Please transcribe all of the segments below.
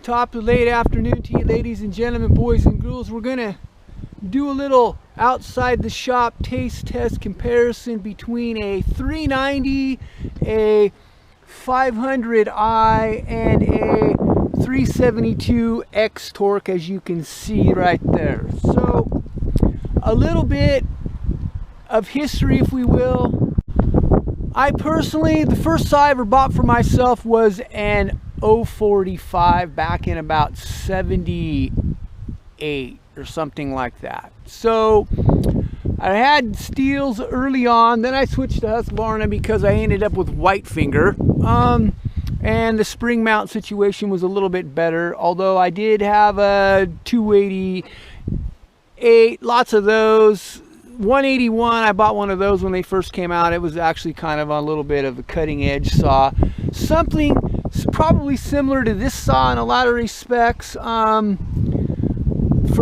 top of the late afternoon to you, ladies and gentlemen, boys and girls. We're gonna do a little outside the shop taste test comparison between a 390, a 500i, and a 372 X-Torq, as you can see right there. So a little bit of history, if we will. I personally, the first saw I ever bought for myself was an 045 back in about 78 or something like that. So I had Steels early on, then I switched to Husqvarna because I ended up with white finger, and the spring mount situation was a little bit better, although I did have a 288, lots of those. 181, I bought one of those when they first came out. It was actually kind of a little bit of a cutting edge saw, something probably similar to this saw in a lot of respects. For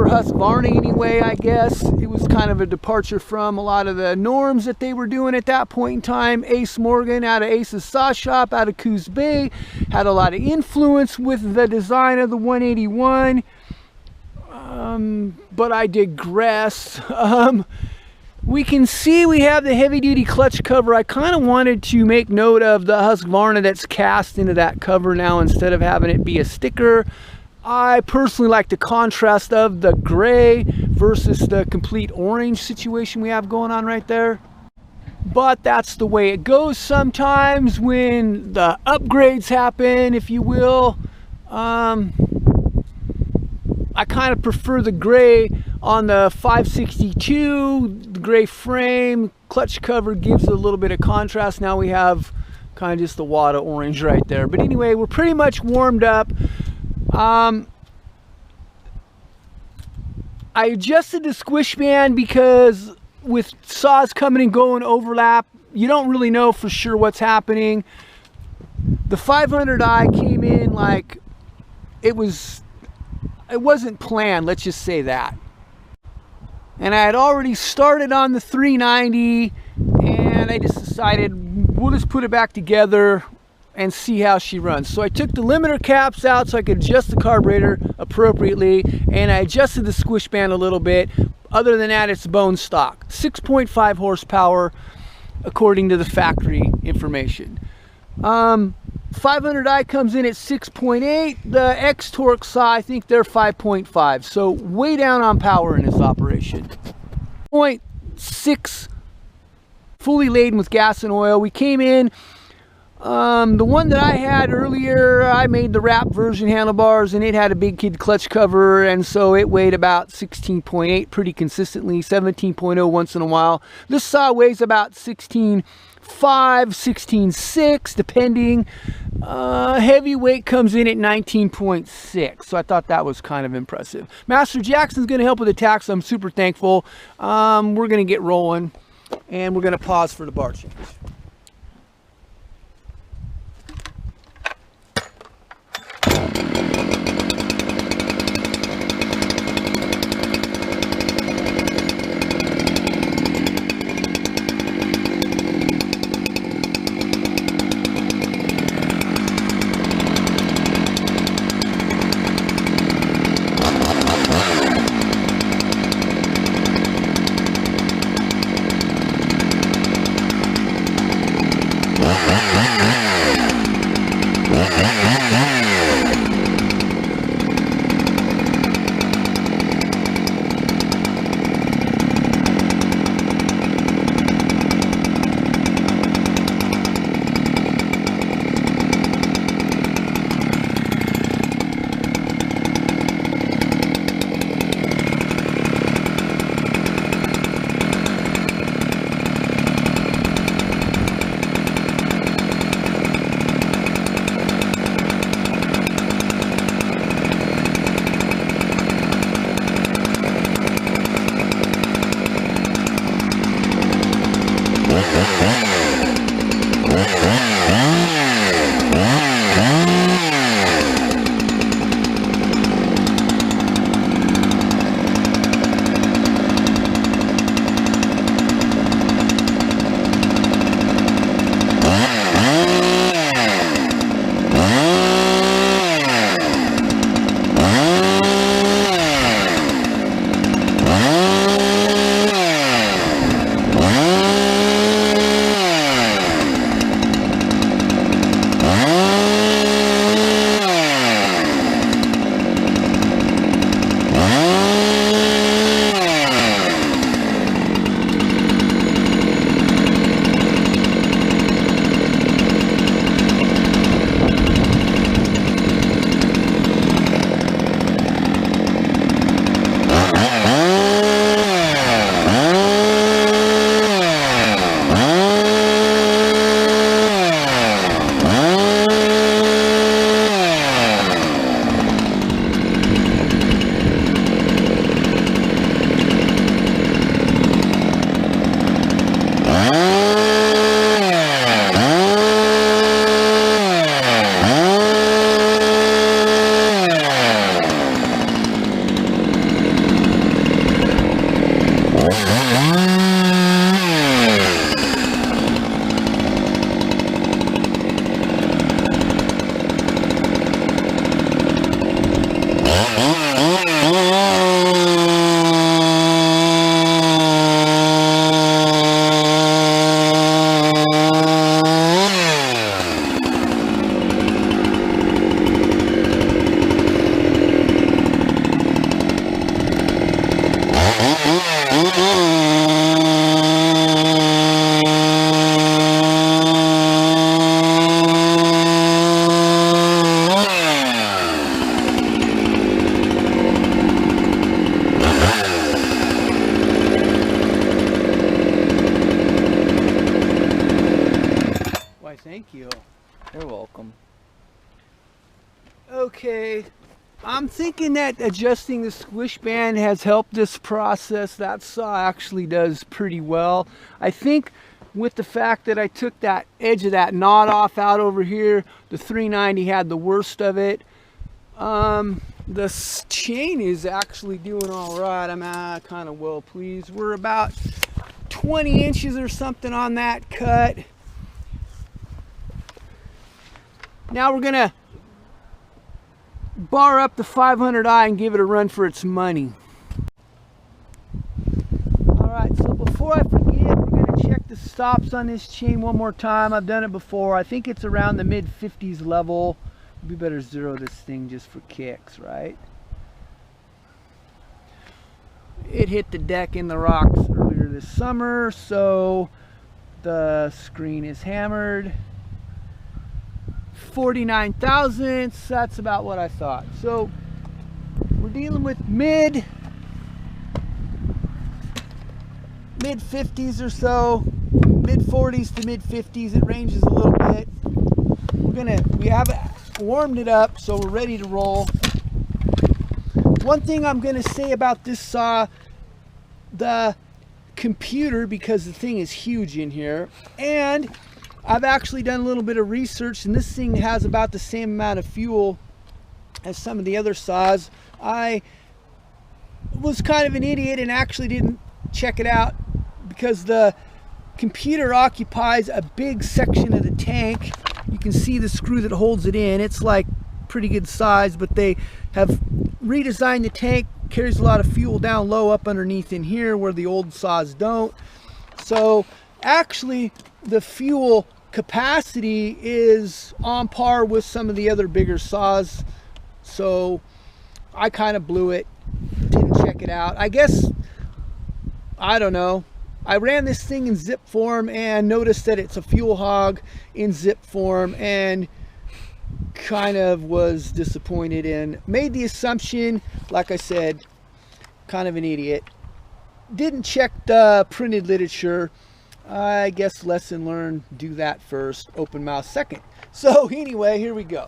Husqvarna anyway, I guess it was kind of a departure from a lot of the norms that they were doing at that point in time. Ace Morgan out of Ace's Saw Shop out of Coos Bay had a lot of influence with the design of the 181, but I digress. We can see we have the heavy-duty clutch cover. I kind of wanted to make note of the Husqvarna that's cast into that cover now instead of having it be a sticker. I personally like the contrast of the gray versus the complete orange situation we have going on right there. But that's the way it goes sometimes when the upgrades happen, if you will. I kind of prefer the gray on the 562, the gray frame, clutch cover gives it a little bit of contrast. Now we have kind of just the wad of orange right there. But anyway, we're pretty much warmed up. I adjusted the squish band because with saws coming and going overlap, you don't really know for sure what's happening. The 500i came in like it wasn't planned, let's just say that. And I had already started on the 390, and I just decided we'll just put it back together and see how she runs. So I took the limiter caps out so I could adjust the carburetor appropriately, and I adjusted the squish band a little bit. Other than that, it's bone stock. 6.5 horsepower according to the factory information. 500i comes in at 6.8. The X-Torq saw, I think they're 5.5. So way down on power in this operation. 0.6 fully laden with gas and oil. We came in, the one that I had earlier, I made the wrap version handlebars, and it had a big kid clutch cover, and so it weighed about 16.8 pretty consistently, 17.0 once in a while. This saw weighs about 16.5, 16.6 depending. Heavyweight comes in at 19.6, so I thought that was kind of impressive. Master Jackson's going to help with the tax. I'm super thankful. We're going to get rolling, and we're going to pause for the bar change. Okay, I'm thinking that adjusting the squish band has helped this process. That saw actually does pretty well. I think with the fact that I took that edge of that knot off out over here, the 390 had the worst of it. The chain is actually doing all right. I'm kind of well pleased. We're about 20 inches or something on that cut. Now we're gonna bar up the 500i and give it a run for its money. Alright, so before I forget, we're going to check the stops on this chain one more time. I've done it before. I think it's around the mid-50s level. We better zero this thing just for kicks, right? It hit the deck in the rocks earlier this summer, so the screen is hammered. 49 thousandths, that's about what I thought. So we're dealing with mid 50s or so, mid 40s to mid 50s. It ranges a little bit. We have warmed it up, so we're ready to roll. One thing I'm gonna say about this saw, the computer, because the thing is huge in here, and I've actually done a little bit of research, and this thing has about the same amount of fuel as some of the other saws. I was kind of an idiot and actually didn't check it out because the computer occupies a big section of the tank. You can see the screw that holds it in. It's like pretty good size, but they have redesigned the tank. Carries a lot of fuel down low up underneath in here where the old saws don't. So actually the fuel capacity is on par with some of the other bigger saws, so I kind of blew it, didn't check it out. I guess, I don't know, I ran this thing in zip form and noticed that it's a fuel hog in zip form and kind of was disappointed and made the assumption, like I said, kind of an idiot. Didn't check the printed literature. I guess lesson learned, do that first, open mouth second. So anyway, here we go.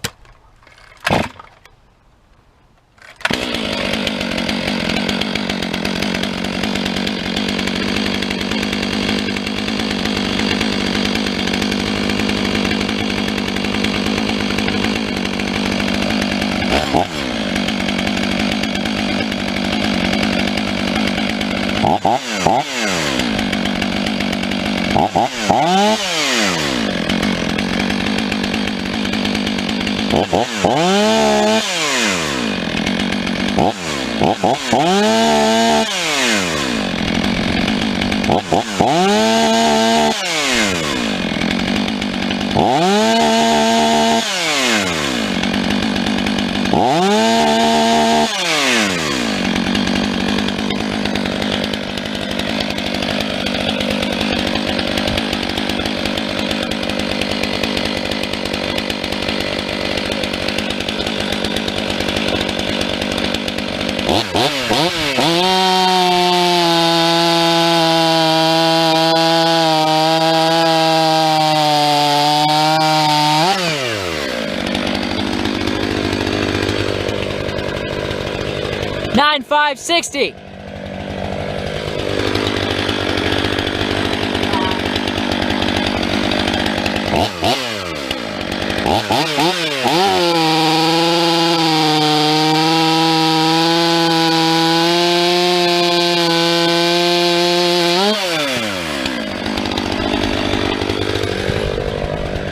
$9,560.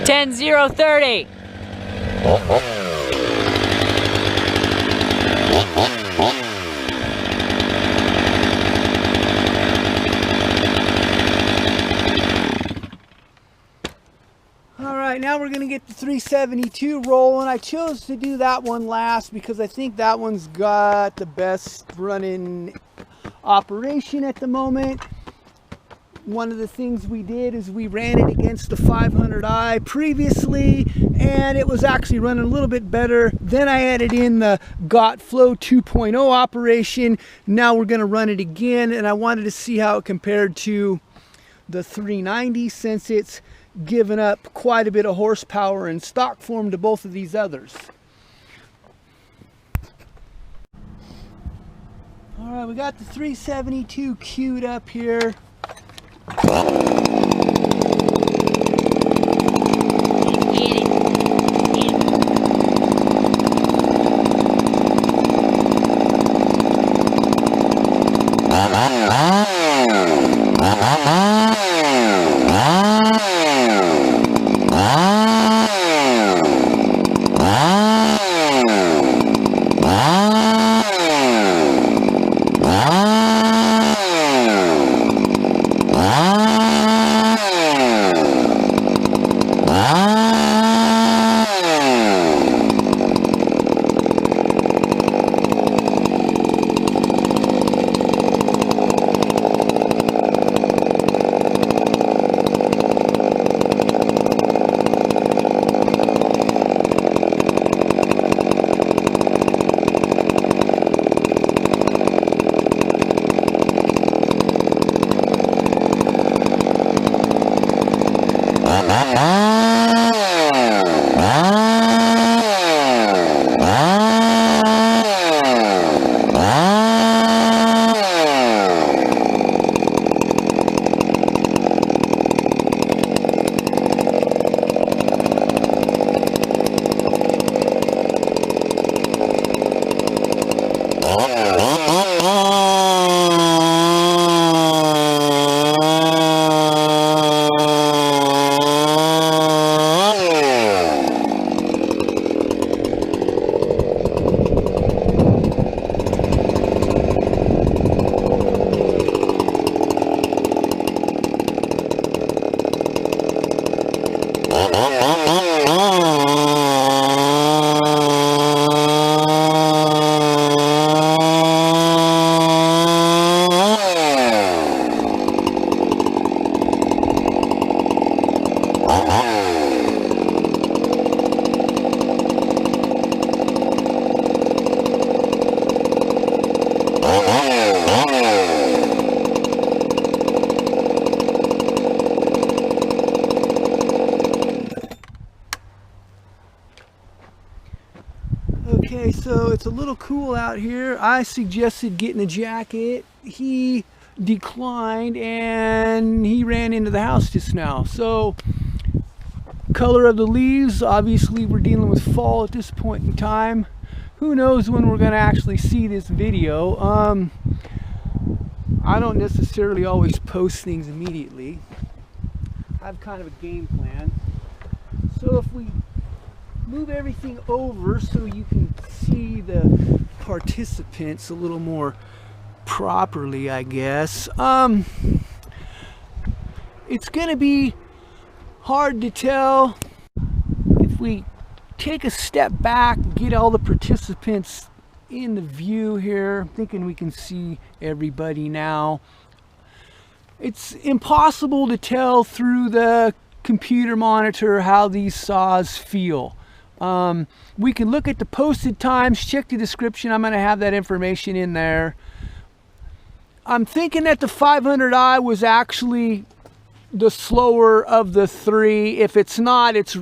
$10,030. Now we're going to get the 372 rolling. I chose to do that one last because I think that one's got the best running operation at the moment. One of the things we did is we ran it against the 500i previously, and it was actually running a little bit better. Then I added in the GotFlow 2.0 operation. Now we're going to run it again, and I wanted to see how it compared to the 390 since it's given up quite a bit of horsepower in stock form to both of these others. All right, we got the 372 queued up here. Okay, so it's a little cool out here. I suggested getting a jacket. He declined and he ran into the house just now. So, color of the leaves, obviously we're dealing with fall at this point in time. Who knows when we're going to actually see this video. I don't necessarily always post things immediately. I have kind of a game plan. So if we move everything over so you can see the participants a little more properly, I guess. It's gonna be hard to tell if we take a step back, get all the participants in the view here. I'm thinking we can see everybody now. It's impossible to tell through the computer monitor how these saws feel. We can look at the posted times, check the description. I'm going to have that information in there. I'm thinking that the 500i was actually the slower of the three. If it's not, it's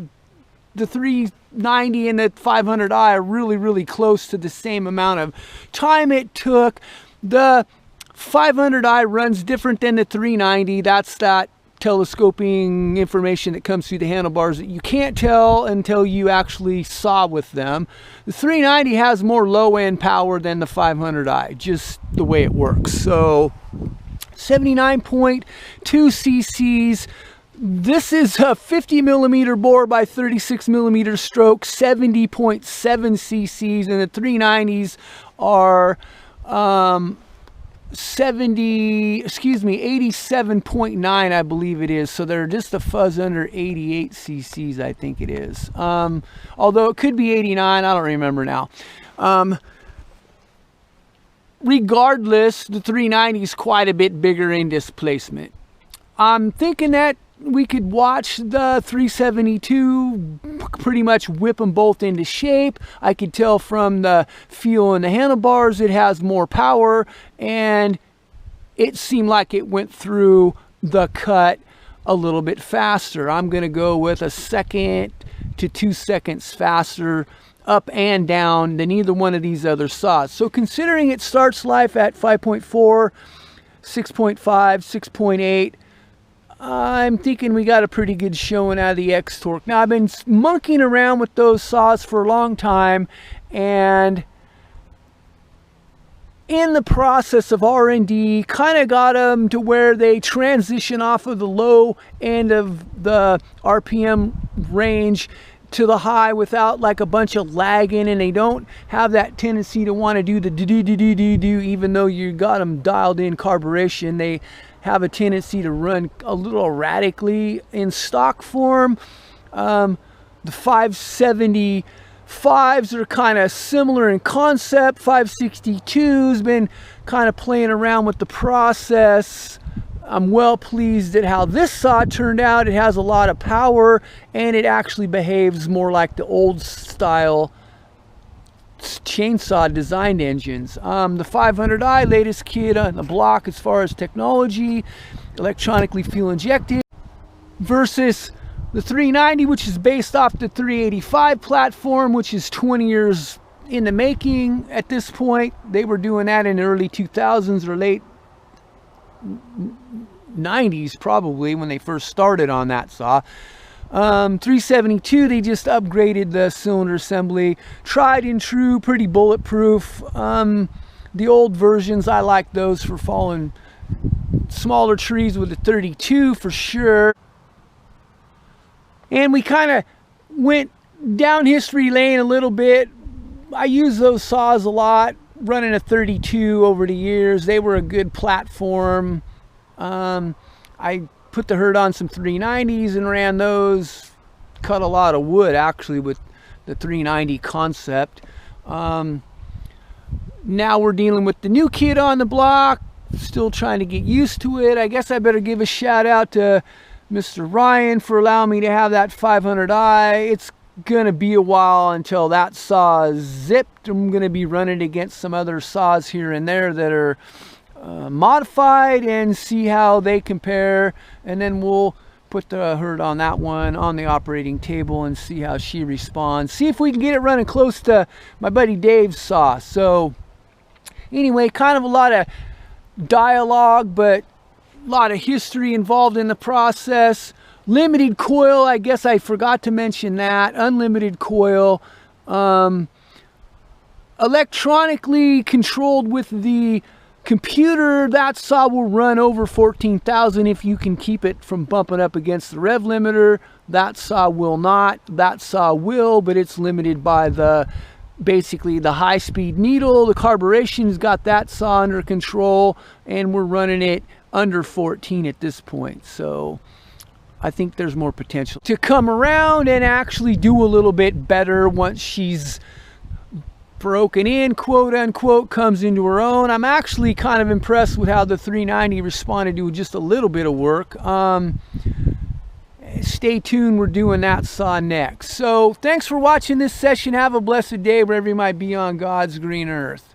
the 390 and the 500i are really close to the same amount of time it took. The 500i runs different than the 390. That's that telescoping information that comes through the handlebars that you can't tell until you actually saw with them. The 390 has more low-end power than the 500i, just the way it works. So 79.2 cc's. This is a 50 millimeter bore by 36 millimeter stroke, 70.7 cc's, and the 390s are 87.9, I believe it is. So they're just a fuzz under 88 cc's, I think it is. Although it could be 89, I don't remember now. Regardless, the 390 is quite a bit bigger in displacement. I'm thinking that we could watch the 372 pretty much whip them both into shape. I could tell from the feel in the handlebars it has more power, and it seemed like it went through the cut a little bit faster. I'm going to go with a second to 2 seconds faster up and down than either one of these other saws. So considering it starts life at 5.4, 6.5, 6.8, I'm thinking we got a pretty good showing out of the X-Torq. Now, I've been monkeying around with those saws for a long time, and in the process of R&D, kind of got them to where they transition off of the low end of the RPM range to the high without like a bunch of lagging, and they don't have that tendency to want to do the do even though you got them dialed in carburation. They have a tendency to run a little erratically in stock form. The 575s are kind of similar in concept. 562's been kind of playing around with the process. I'm well pleased at how this saw turned out. It has a lot of power, and it actually behaves more like the old style chainsaw designed engines. The 500i, latest kid on the block as far as technology, electronically fuel injected, versus the 390, which is based off the 385 platform, which is 20 years in the making at this point. They were doing that in the early 2000s or late 90s probably when they first started on that saw. 372, they just upgraded the cylinder assembly. Tried and true, pretty bulletproof. The old versions, I like those for falling smaller trees with the 32 for sure. And we kind of went down history lane a little bit. I use those saws a lot, running a 32 over the years. They were a good platform. I put the herd on some 390s and ran those. Cut a lot of wood actually with the 390 concept. Now we're dealing with the new kid on the block. Still trying to get used to it. I guess I better give a shout out to Mr. Ryan for allowing me to have that 500i. It's gonna be a while until that saw is zipped. I'm gonna be running against some other saws here and there that are modified and see how they compare, and then we'll put the herd on that one on the operating table and see how she responds. See if we can get it running close to my buddy Dave's saw. So anyway, kind of a lot of dialogue, but a lot of history involved in the process. Limited coil, I guess I forgot to mention that. Unlimited coil. Electronically controlled with the computer. That saw will run over 14,000 if you can keep it from bumping up against the rev limiter. That saw will not. That saw will, but it's limited by the basically the high-speed needle. The carburetion's got that saw under control, and we're running it under 14 at this point. So I think there's more potential to come around and actually do a little bit better once she's broken in, quote unquote, comes into her own. I'm actually kind of impressed with how the 390 responded to just a little bit of work. Stay tuned, we're doing that saw next. So thanks for watching this session. Have a blessed day wherever you might be on God's green earth.